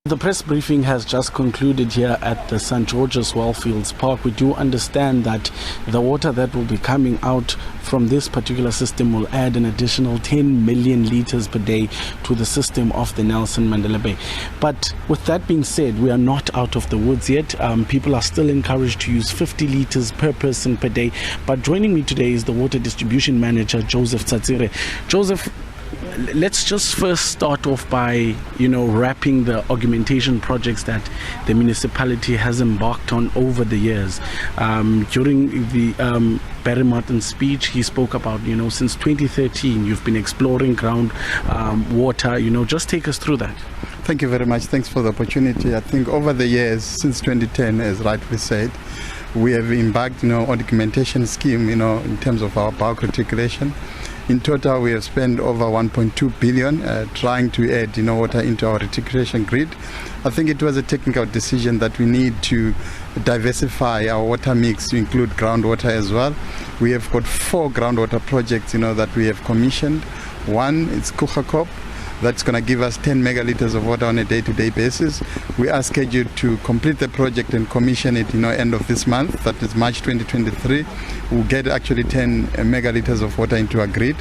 The press briefing has just concluded here at the St. George's Wellfields Park. We do understand that the water that will be coming out from this particular system will add an additional 10 million litres per day to the system of the Nelson Mandela Bay. But with that being said, we are not out of the woods yet. People are still encouraged to use 50 litres per person per day. But joining me today is the Water Distribution Manager, Joseph Tsatsire. Joseph, let's just first start off by, wrapping the augmentation projects that the municipality has embarked on over the years. During the Barry Martin's speech, he spoke about, since 2013, you've been exploring groundwater. Just take us through that. Thank you very much. Thanks for the opportunity. I think over the years, since 2010, as rightly said, we have embarked on augmentation scheme, in terms of our bulk reticulation. In total, we have spent over 1.2 billion trying to add water into our reticulation grid. I think it was a technical decision that we need to diversify our water mix to include groundwater as well. We have got 4 groundwater projects that we have commissioned. One is Kuchakop. That's going to give us 10 megalitres of water on a day-to-day basis. We are scheduled to complete the project and commission it, end of this month. That is March 2023. We'll get actually 10 megalitres of water into our grid.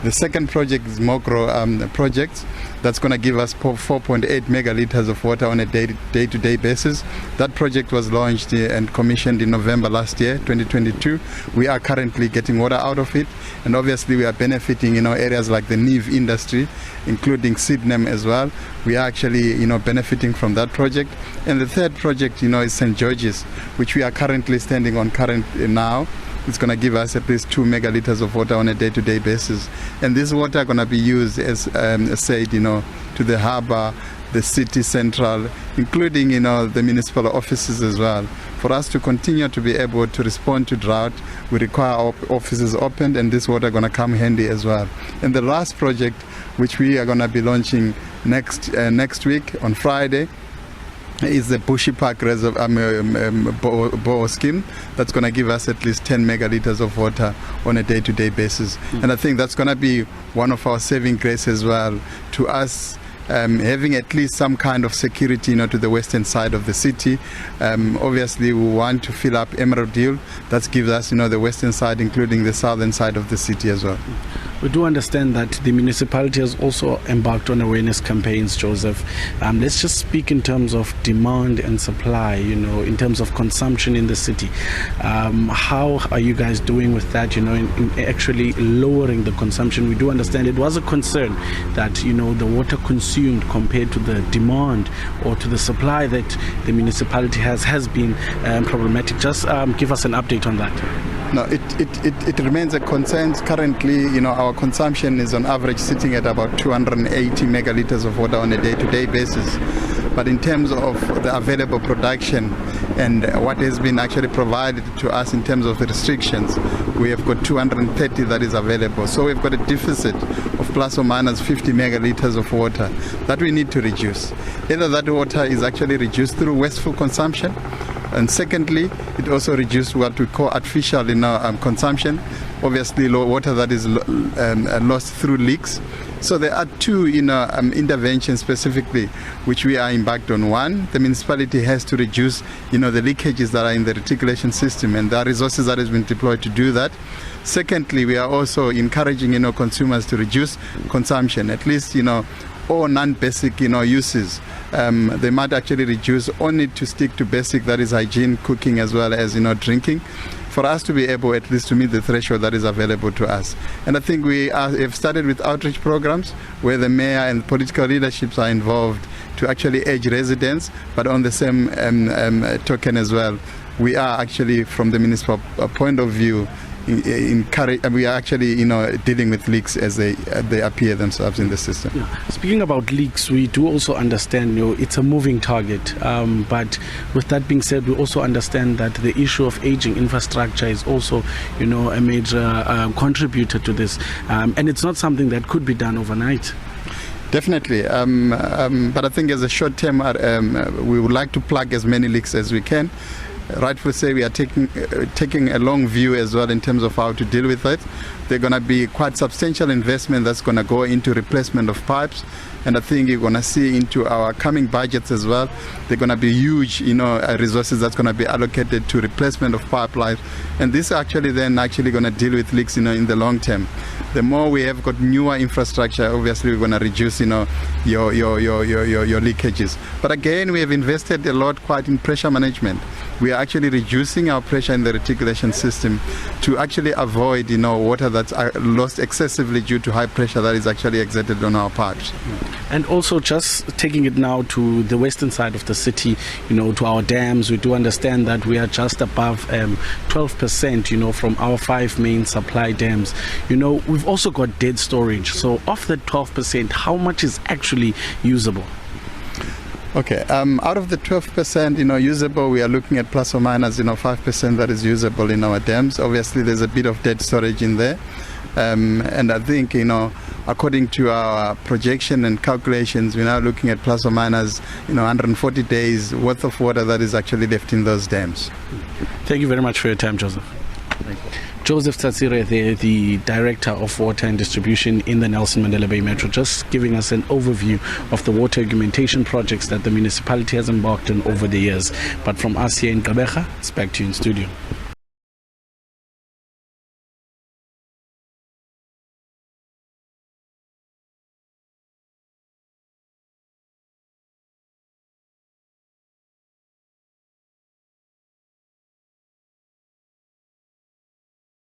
The second project is Mokro project. That's going to give us 4.8 megalitres of water on a day-to-day basis. That project was launched and commissioned in November last year, 2022. We are currently getting water out of it, and obviously we are benefiting areas like the Neve industry, including Sydenham as well. We are actually benefiting from that project. And the third project is St. George's, which we are currently standing on now. It's going to give us at least 2 megalitres of water on a day-to-day basis. And this water going to be used, as said, to the harbour, the city central, including, the municipal offices as well. For us to continue to be able to respond to drought, we require our offices opened, and this water going to come handy as well. And the last project, which we are going to be launching next week on Friday, is the Bushy Park Bow scheme that's going to give us at least 10 megalitres of water on a day-to-day basis. And I think that's going to be one of our saving grace as well to us. Having at least some kind of security to the western side of the city. Obviously we want to fill up Emerald Hill. That gives us the western side, including the southern side of the city as well. We do understand that the municipality has also embarked on awareness campaigns, Joseph. Let's just speak in terms of demand and supply, in terms of consumption in the city. How are you guys doing with that, in actually lowering the consumption? We do understand it was a concern that, the water consumed compared to the demand or to the supply that the municipality has been problematic. Just give us an update on that. No, it remains a concern. Currently, our consumption is on average sitting at about 280 megalitres of water on a day-to-day basis. But in terms of the available production and what has been actually provided to us in terms of the restrictions, we have got 230 that is available. So we've got a deficit of plus or minus 50 megalitres of water that we need to reduce. Either that water is actually reduced through wasteful consumption, and secondly, it also reduced what we call artificial consumption, obviously water that is lost through leaks. So there are 2 interventions specifically which we are embarked on. One, the municipality has to reduce the leakages that are in the reticulation system, and there are resources that has been deployed to do that. Secondly, we are also encouraging consumers to reduce consumption, at least all non-basic uses. They might actually reduce only to stick to basic, that is hygiene, cooking, as well as drinking, for us to be able at least to meet the threshold that is available to us. And I think we have started with outreach programs where the mayor and political leaderships are involved to actually urge residents, but on the same token as well, we are actually, from the municipal point of view, we are actually dealing with leaks as they appear themselves in the system. Yeah. Speaking about leaks, we do also understand it's a moving target, but with that being said, we also understand that the issue of aging infrastructure is also a major contributor to this, and it's not something that could be done overnight. Definitely, but I think as a short term, we would like to plug as many leaks as we can. rightfully say we are taking a long view as well in terms of how to deal with it. They're going to be quite substantial investment that's going to go into replacement of pipes, and I think you're going to see into our coming budgets as well. They're going to be huge, resources that's going to be allocated to replacement of pipelines, and this actually going to deal with leaks, in the long term. The more we have got newer infrastructure, obviously we're going to reduce, your leakages. But again, we have invested a lot quite in pressure management. We are actually reducing our pressure in the reticulation system to actually avoid, water that's lost excessively due to high pressure that is actually exerted on our pipes. And also just taking it now to the western side of the city, to our dams, we do understand that we are just above 12%, from our 5 main supply dams. We've also got dead storage. So of the 12%, how much is actually usable? Okay, out of the 12%, usable, we are looking at plus or minus, 5% that is usable in our dams. Obviously, there's a bit of dead storage in there. And I think, according to our projection and calculations, we're now looking at plus or minus, 140 days worth of water that is actually left in those dams. Thank you very much for your time, Joseph. Thank you. Joseph Tsatsire, the Director of Water and Distribution in the Nelson Mandela Bay Metro, just giving us an overview of the water augmentation projects that the municipality has embarked on over the years. But from us here in Gqeberha, it's back to you in studio.